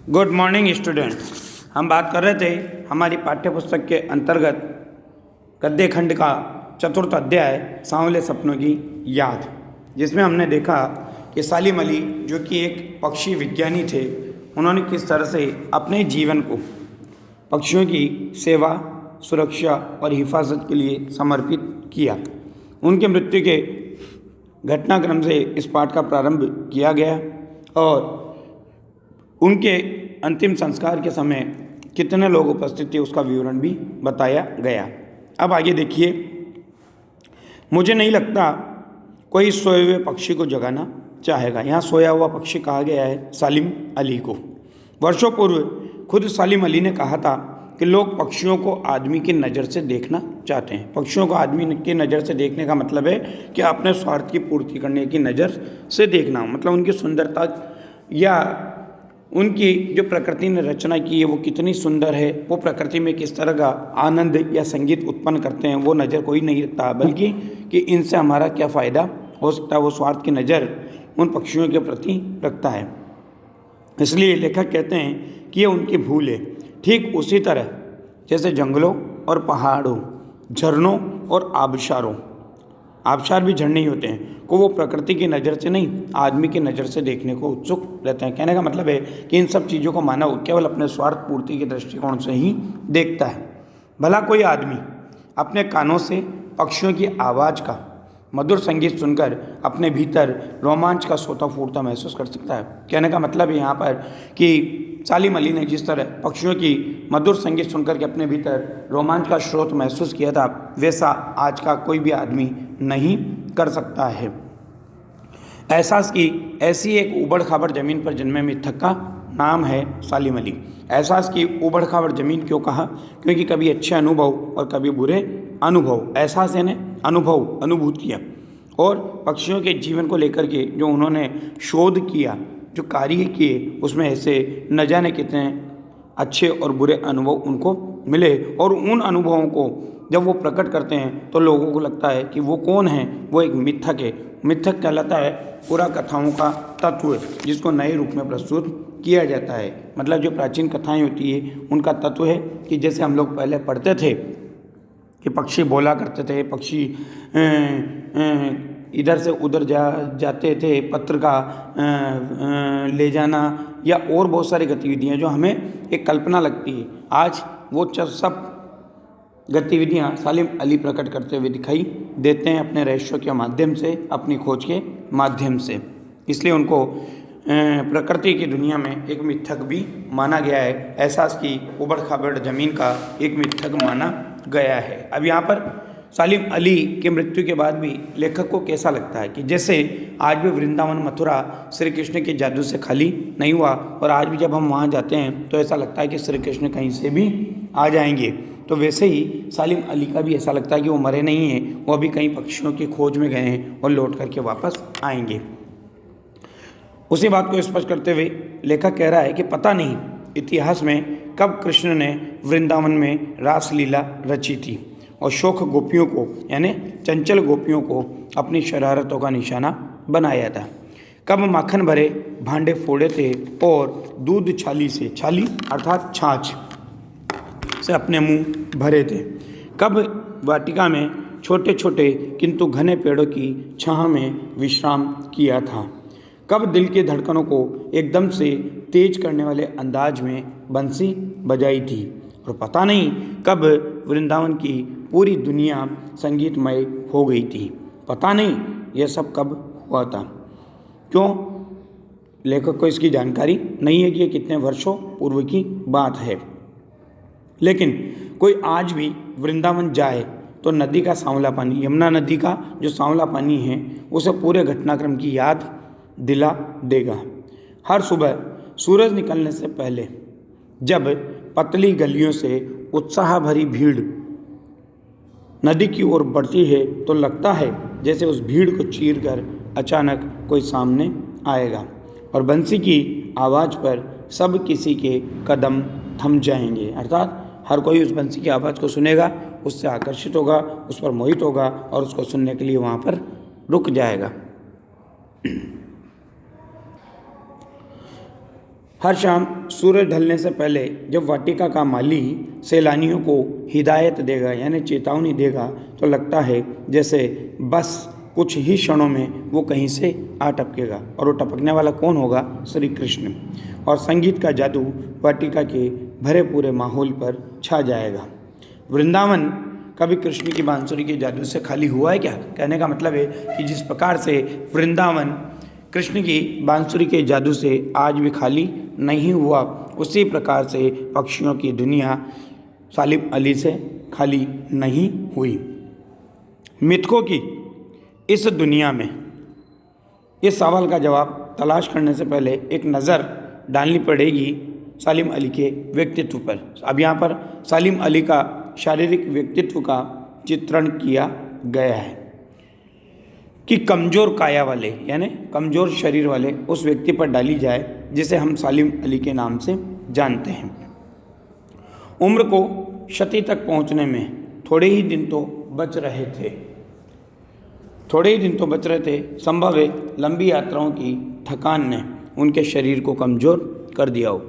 Good morning student. हम बात कर रहे थे हमारी पाठ्य पुस्तक के अंतर्गत गद्य खंड का चतुर्थ अध्याय सांवले सपनों की याद, जिसमें हमने देखा कि सालिम अली जो कि एक पक्षी विज्ञानी थे, उन्होंने किस तरह से अपने जीवन को पक्षियों की सेवा, सुरक्षा और हिफाजत के लिए समर्पित किया। उनके मृत्यु के घटनाक्रम से इस पाठ का प्रारंभ किया गया और उनके अंतिम संस्कार के समय कितने लोग उपस्थित थे उसका विवरण भी बताया गया। अब आगे देखिए, मुझे नहीं लगता कोई सोए हुए पक्षी को जगाना चाहेगा। यहाँ सोया हुआ पक्षी कहा गया है सालिम अली को। वर्षों पूर्व खुद सालिम अली ने कहा था कि लोग पक्षियों को आदमी की नज़र से देखना चाहते हैं। पक्षियों को आदमी की नज़र से देखने का मतलब है कि अपने स्वार्थ की पूर्ति करने की नज़र से देखना, मतलब उनकी सुंदरता या उनकी जो प्रकृति ने रचना की है वो कितनी सुंदर है, वो प्रकृति में किस तरह का आनंद या संगीत उत्पन्न करते हैं, वो नज़र कोई नहीं रखता, बल्कि कि इनसे हमारा क्या फ़ायदा हो सकता है, वो स्वार्थ की नज़र उन पक्षियों के प्रति रखता है। इसलिए लेखक कहते हैं कि ये उनकी भूल है। ठीक उसी तरह जैसे जंगलों और पहाड़ों, झरनों और आबशार भी झरने ही होते हैं, को वो प्रकृति की नज़र से नहीं, आदमी की नज़र से देखने को उत्सुक रहते हैं। कहने का मतलब है कि इन सब चीज़ों को मानव केवल अपने स्वार्थ पूर्ति के दृष्टिकोण से ही देखता है। भला कोई आदमी अपने कानों से पक्षियों की आवाज़ का मधुर संगीत सुनकर अपने भीतर रोमांच का सोता फूटता महसूस कर सकता है। कहने का मतलब है यहाँ पर कि सालिम अली ने जिस तरह पक्षियों की मधुर संगीत सुनकर के अपने भीतर रोमांच का स्रोत महसूस किया था, वैसा आज का कोई भी आदमी नहीं कर सकता है। एहसास की ऐसी एक उबड़ खाबड़ ज़मीन पर जन्मे मिथक का नाम है सालिम अली। एहसास की उबड़ खाबड़ ज़मीन क्यों कहा? क्योंकि कभी अच्छे अनुभव और कभी बुरे अनुभव, एहसास यानी अनुभूत किया, और पक्षियों के जीवन को लेकर के जो उन्होंने शोध किया, जो कार्य किए, उसमें ऐसे न जाने कितने अच्छे और बुरे अनुभव उनको मिले। और उन अनुभवों को जब वो प्रकट करते हैं तो लोगों को लगता है कि वो कौन है, वो एक मिथक है। मिथक कहलाता है पूरा कथाओं का तत्व, जिसको नए रूप में प्रस्तुत किया जाता है। मतलब जो प्राचीन कथाएं होती है उनका तत्व है कि जैसे हम लोग पहले पढ़ते थे कि पक्षी बोला करते थे, पक्षी इधर से उधर जाते थे, पत्र का ले जाना या और बहुत सारी गतिविधियां जो हमें एक कल्पना लगती है, आज वो सब गतिविधियां सालिम अली प्रकट करते हुए दिखाई देते हैं अपने रहस्यों के माध्यम से, अपनी खोज के माध्यम से। इसलिए उनको प्रकृति की दुनिया में एक मिथक भी माना गया है। एहसास की उबड़ खाबड़ ज़मीन का एक मिथक माना गया है। अब यहाँ पर सालिम अली के मृत्यु के बाद भी लेखक को कैसा लगता है कि जैसे आज भी वृंदावन मथुरा श्री कृष्ण के जादू से खाली नहीं हुआ, और आज भी जब हम वहाँ जाते हैं तो ऐसा लगता है कि श्री कृष्ण कहीं से भी आ जाएंगे, तो वैसे ही सालिम अली का भी ऐसा लगता है कि वो मरे नहीं हैं, वो अभी कहीं पक्षियों की खोज में गए हैं और लौट करके वापस आएंगे। उसी बात को स्पष्ट करते हुए लेखक कह रहा है कि पता नहीं इतिहास में कब कृष्ण ने वृंदावन में रासलीला रची थी और शौक गोपियों को यानी चंचल गोपियों को अपनी शरारतों का निशाना बनाया था। कब माखन भरे भांडे फोड़े थे और दूध छाली अर्थात छाछ से अपने मुंह भरे थे। कब वाटिका में छोटे छोटे किंतु घने पेड़ों की छाह में विश्राम किया था। कब दिल की धड़कनों को एकदम से तेज करने वाले अंदाज में बंसी बजाई थी। और पता नहीं कब वृंदावन की पूरी दुनिया संगीतमय हो गई थी। पता नहीं यह सब कब हुआ था। क्यों? लेखक को इसकी जानकारी नहीं है कि यह कितने वर्षों पूर्व की बात है। लेकिन कोई आज भी वृंदावन जाए तो नदी का सांवला पानी, यमुना नदी का जो सांवला पानी है, उसे पूरे घटनाक्रम की याद दिला देगा। हर सुबह सूरज निकलने से पहले जब पतली गलियों से उत्साह भरी भीड़ नदी की ओर बढ़ती है तो लगता है जैसे उस भीड़ को चीरकर अचानक कोई सामने आएगा और बंसी की आवाज़ पर सब किसी के कदम थम जाएंगे। अर्थात हर कोई उस बंसी की आवाज़ को सुनेगा, उससे आकर्षित होगा, उस पर मोहित होगा और उसको सुनने के लिए वहाँ पर रुक जाएगा। हर शाम सूरज ढलने से पहले जब वाटिका का माली सैलानियों को हिदायत देगा यानी चेतावनी देगा तो लगता है जैसे बस कुछ ही क्षणों में वो कहीं से आ टपकेगा। और वो टपकने वाला कौन होगा? श्री कृष्ण। और संगीत का जादू वाटिका के भरे पूरे माहौल पर छा जाएगा। वृंदावन कभी कृष्ण की बांसुरी के जादू से खाली हुआ है क्या? कहने का मतलब है कि जिस प्रकार से वृंदावन कृष्ण की बांसुरी के जादू से आज भी खाली नहीं हुआ, उसी प्रकार से पक्षियों की दुनिया सालिम अली से खाली नहीं हुई। मिथकों की इस दुनिया में इस सवाल का जवाब तलाश करने से पहले एक नज़र डालनी पड़ेगी सालिम अली के व्यक्तित्व पर। अब यहाँ पर सालिम अली का शारीरिक व्यक्तित्व का चित्रण किया गया है कि कमज़ोर काया वाले यानी कमज़ोर शरीर वाले उस व्यक्ति पर डाली जाए जिसे हम सालिम अली के नाम से जानते हैं। उम्र को शती तक पहुंचने में थोड़े ही दिन तो बच रहे थे। संभव है लंबी यात्राओं की थकान ने उनके शरीर को कमज़ोर कर दिया हो।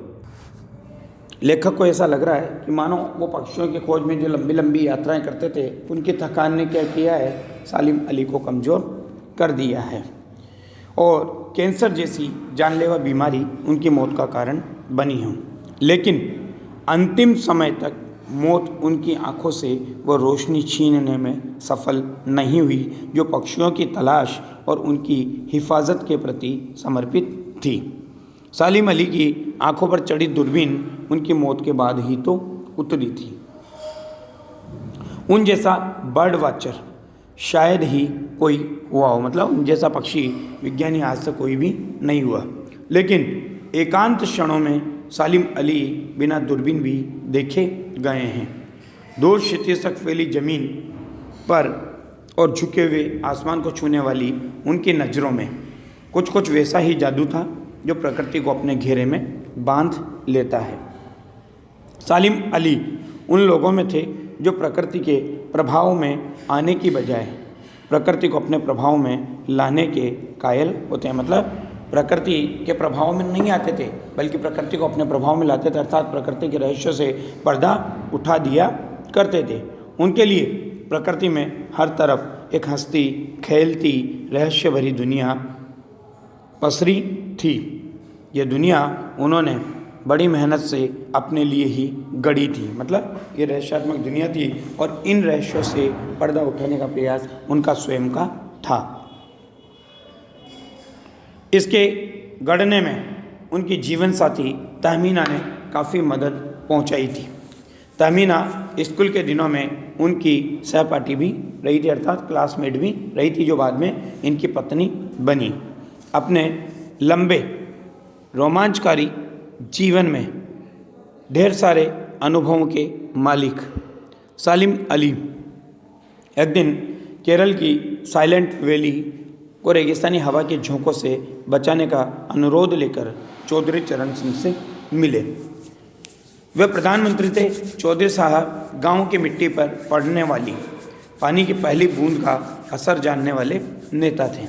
लेखक को ऐसा लग रहा है कि मानो वो पक्षियों की खोज में जो लंबी लंबी यात्राएं करते थे उनकी थकान ने क्या किया है, सालिम अली को कमज़ोर कर दिया है और कैंसर जैसी जानलेवा बीमारी उनकी मौत का कारण बनी हो। लेकिन अंतिम समय तक मौत उनकी आंखों से वो रोशनी छीनने में सफल नहीं हुई जो पक्षियों की तलाश और उनकी हिफाजत के प्रति समर्पित थी। सालिम अली की आंखों पर चढ़ी दूरबीन उनकी मौत के बाद ही तो उतरी थी। उन जैसा बर्ड वाचर शायद ही कोई हुआ हो, मतलब उन जैसा पक्षी विज्ञानी आज तक कोई भी नहीं हुआ। लेकिन एकांत क्षणों में सालिम अली बिना दूरबीन भी देखे गए हैं। दूर क्षितिज तक फैली जमीन पर और झुके हुए आसमान को छूने वाली उनकी नज़रों में कुछ वैसा ही जादू था जो प्रकृति को अपने घेरे में बांध लेता है। सालिम अली उन लोगों में थे जो प्रकृति के प्रभाव में आने की बजाय प्रकृति को अपने प्रभाव में लाने के कायल होते हैं। मतलब प्रकृति के प्रभाव में नहीं आते थे बल्कि प्रकृति को अपने प्रभाव में लाते थे, अर्थात प्रकृति के रहस्यों से पर्दा उठा दिया करते थे। उनके लिए प्रकृति में हर तरफ एक हंसती खेलती रहस्य भरी दुनिया पसरी थी। यह दुनिया उन्होंने बड़ी मेहनत से अपने लिए ही गढ़ी थी। मतलब ये रहस्यात्मक दुनिया थी और इन रहस्यों से पर्दा उठाने का प्रयास उनका स्वयं का था। इसके गढ़ने में उनकी जीवन साथी तहमीना ने काफ़ी मदद पहुंचाई थी। तहमीना स्कूल के दिनों में उनकी सहपाठी भी रही थी, अर्थात क्लासमेट भी रही थी, जो बाद में इनकी पत्नी बनी। अपने लंबे रोमांचकारी जीवन में ढेर सारे अनुभवों के मालिक सालिम अली एक दिन केरल की साइलेंट वैली को रेगिस्तानी हवा के झोंकों से बचाने का अनुरोध लेकर चौधरी चरण सिंह से मिले। वे प्रधानमंत्री थे। चौधरी साहब गांव की मिट्टी पर पड़ने वाली पानी की पहली बूंद का असर जानने वाले नेता थे।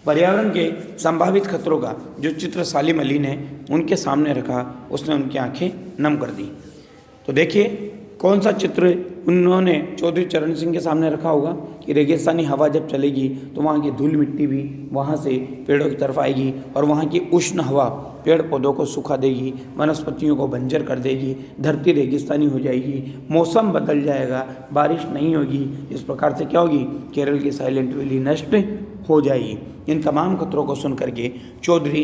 पर्यावरण के संभावित खतरों का जो चित्र सालिम अली ने उनके सामने रखा उसने उनकी आंखें नम कर दी। तो देखिए कौन सा चित्र उन्होंने चौधरी चरण सिंह के सामने रखा होगा कि रेगिस्तानी हवा जब चलेगी तो वहाँ की धूल मिट्टी भी वहाँ से पेड़ों की तरफ आएगी और वहाँ की उष्ण हवा पेड़ पौधों को सुखा देगी, वनस्पतियों को बंजर कर देगी, धरती रेगिस्तानी हो जाएगी, मौसम बदल जाएगा, बारिश नहीं होगी। इस प्रकार से क्या होगी, केरल की साइलेंट वैली नष्ट हो जाएगी। इन तमाम खतरों को सुन करके चौधरी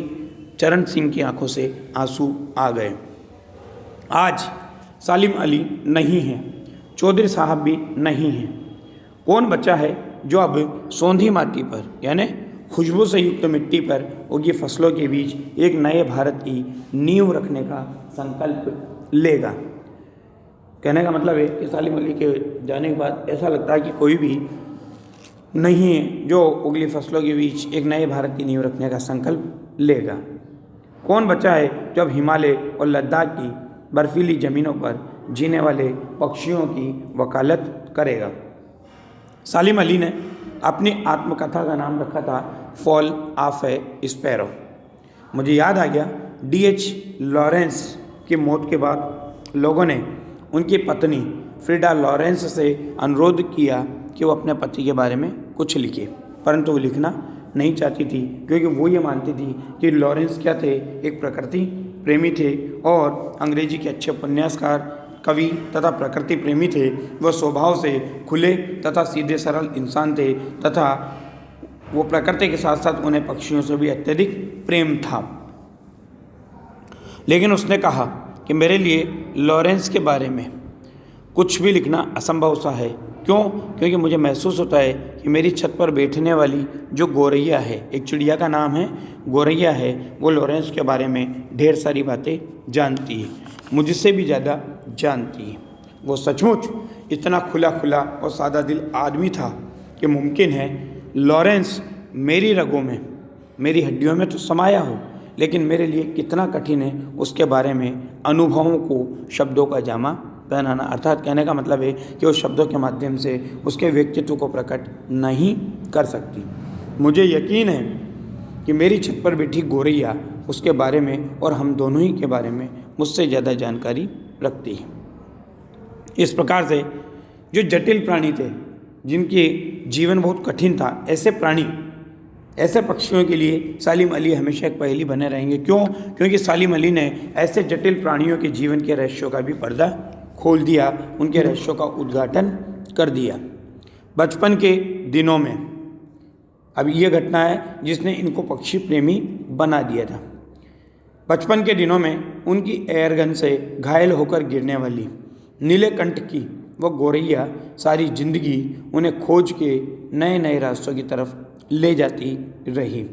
चरण सिंह की आंखों से आंसू आ गए। आज सालिम अली नहीं हैं, चौधरी साहब भी नहीं हैं। कौन बचा है जो अब सौंधी माटी पर यानी खुशबू से युक्त मिट्टी पर उगी फसलों के बीच एक नए भारत की नींव रखने का संकल्प लेगा। कहने का मतलब है कि सालिम अली के जाने के बाद ऐसा लगता है कि कोई भी नहीं है जो उगली फसलों के बीच एक नए भारत की नींव रखने का संकल्प लेगा। कौन बचा है जो अब हिमालय और लद्दाख की बर्फीली ज़मीनों पर जीने वाले पक्षियों की वकालत करेगा। सालिम अली ने अपनी आत्मकथा का नाम रखा था फॉल ऑफ ए स्पैरो। मुझे याद आ गया D.H. लॉरेंस की मौत के बाद लोगों ने उनकी पत्नी फ्रीडा लॉरेंस से अनुरोध किया कि वो अपने पति के बारे में कुछ लिखे, परंतु वो लिखना नहीं चाहती थी क्योंकि वो ये मानती थी कि लॉरेंस क्या थे, एक प्रकृति प्रेमी थे और अंग्रेजी के अच्छे उपन्यासकार, कवि तथा प्रकृति प्रेमी थे। वह स्वभाव से खुले तथा सीधे सरल इंसान थे तथा वो प्रकृति के साथ साथ उन्हें पक्षियों से भी अत्यधिक प्रेम था। लेकिन उसने कहा कि मेरे लिए लॉरेंस के बारे में कुछ भी लिखना असंभव सा है। क्यों? क्योंकि मुझे महसूस होता है कि मेरी छत पर बैठने वाली जो गौरैया है, एक चिड़िया का नाम है गौरैया है, वो लॉरेंस के बारे में ढेर सारी बातें जानती है, मुझसे भी ज़्यादा जानती है। वो सचमुच इतना खुला खुला और सादा दिल आदमी था कि मुमकिन है लॉरेंस मेरी रगों में, मेरी हड्डियों में तो समाया हो, लेकिन मेरे लिए कितना कठिन है उसके बारे में अनुभवों को शब्दों का जामा पहनाना। अर्थात कहने का मतलब है कि वो शब्दों के माध्यम से उसके व्यक्तित्व को प्रकट नहीं कर सकती। मुझे यकीन है कि मेरी छत पर बैठी गौरैया उसके बारे में और हम दोनों ही के बारे में मुझसे ज़्यादा जानकारी रखती है। इस प्रकार से जो जटिल प्राणी थे, जिनके जीवन बहुत कठिन था, ऐसे प्राणी, ऐसे पक्षियों के लिए सालिम अली हमेशा एक पहेली बने रहेंगे। क्यों? क्योंकि सालिम अली ने ऐसे जटिल प्राणियों के जीवन के रहस्यों का भी पर्दा खोल दिया, उनके रहस्यों का उद्घाटन कर दिया। बचपन के दिनों में, अब ये घटना है जिसने इनको पक्षी प्रेमी बना दिया था। बचपन के दिनों में उनकी एयरगन से घायल होकर गिरने वाली नीलकंठ की वो गौरैया सारी जिंदगी उन्हें खोज के नए नए रास्तों की तरफ ले जाती रही।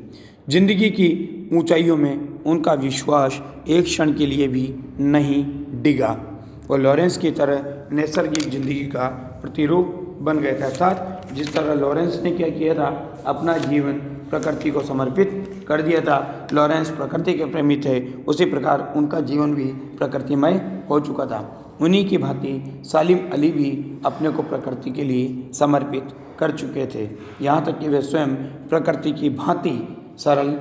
जिंदगी की ऊंचाइयों में उनका विश्वास एक क्षण के लिए भी नहीं डिगा। वो लॉरेंस की तरह नैसर्गिक जिंदगी का प्रतिरूप बन गए थे। अर्थात जिस तरह लॉरेंस ने क्या किया था, अपना जीवन प्रकृति को समर्पित कर दिया था, लॉरेंस प्रकृति के प्रेमी थे, उसी प्रकार उनका जीवन भी प्रकृतिमय हो चुका था। उन्हीं की भांति सालिम अली भी अपने को प्रकृति के लिए समर्पित कर चुके थे, यहाँ तक कि वे स्वयं प्रकृति की भांति सरल,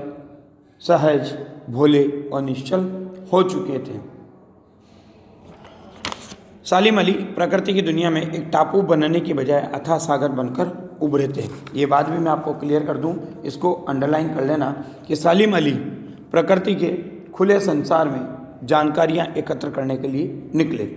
सहज, भोले और निश्चल हो चुके थे। सालिम अली प्रकृति की दुनिया में एक टापू बनने की बजाय अथाह सागर बनकर उभरे थे। ये बात भी मैं आपको क्लियर कर दूं, इसको अंडरलाइन कर लेना कि सालिम अली प्रकृति के खुले संसार में जानकारियां एकत्र करने के लिए निकले।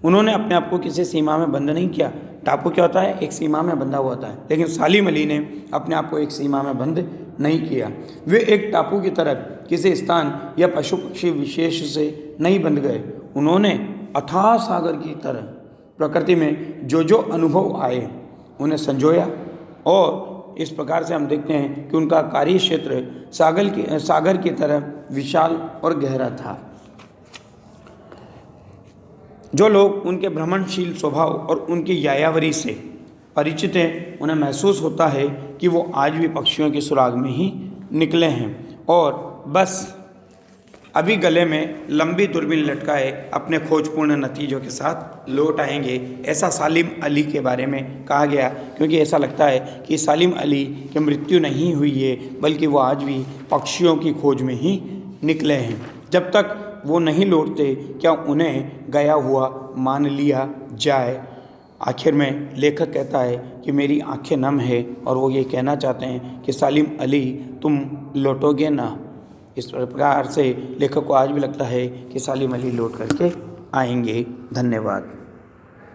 उन्होंने अपने आप को किसी सीमा में बंद नहीं किया। टापू क्या होता है? एक सीमा में बंधा हुआ होता है, लेकिन सालिम अली ने अपने आप को एक सीमा में बंद नहीं किया। वे एक टापू की तरह किसी स्थान या पशु पक्षी विशेष से नहीं बंध गए। उन्होंने अथाह सागर की तरह प्रकृति में जो जो अनुभव आए उन्हें संजोया, और इस प्रकार से हम देखते हैं कि उनका कार्य क्षेत्र सागर की तरह विशाल और गहरा था। जो लोग उनके भ्रमणशील स्वभाव और उनकी यायावरी से परिचित हैं, उन्हें महसूस होता है कि वो आज भी पक्षियों के सुराग में ही निकले हैं और बस अभी गले में लंबी दूरबीन लटकाए अपने खोजपूर्ण नतीजों के साथ लौट आएंगे। ऐसा सालिम अली के बारे में कहा गया, क्योंकि ऐसा लगता है कि सालिम अली की मृत्यु नहीं हुई है, बल्कि वो आज भी पक्षियों की खोज में ही निकले हैं। जब तक वो नहीं लौटते, क्या उन्हें गया हुआ मान लिया जाए? आखिर में लेखक कहता है कि मेरी आंखें नम है, और वो ये कहना चाहते हैं कि सालिम अली तुम लौटोगे ना। इस प्रकार से लेखक को आज भी लगता है कि सालिम अली लौट करके आएंगे। धन्यवाद।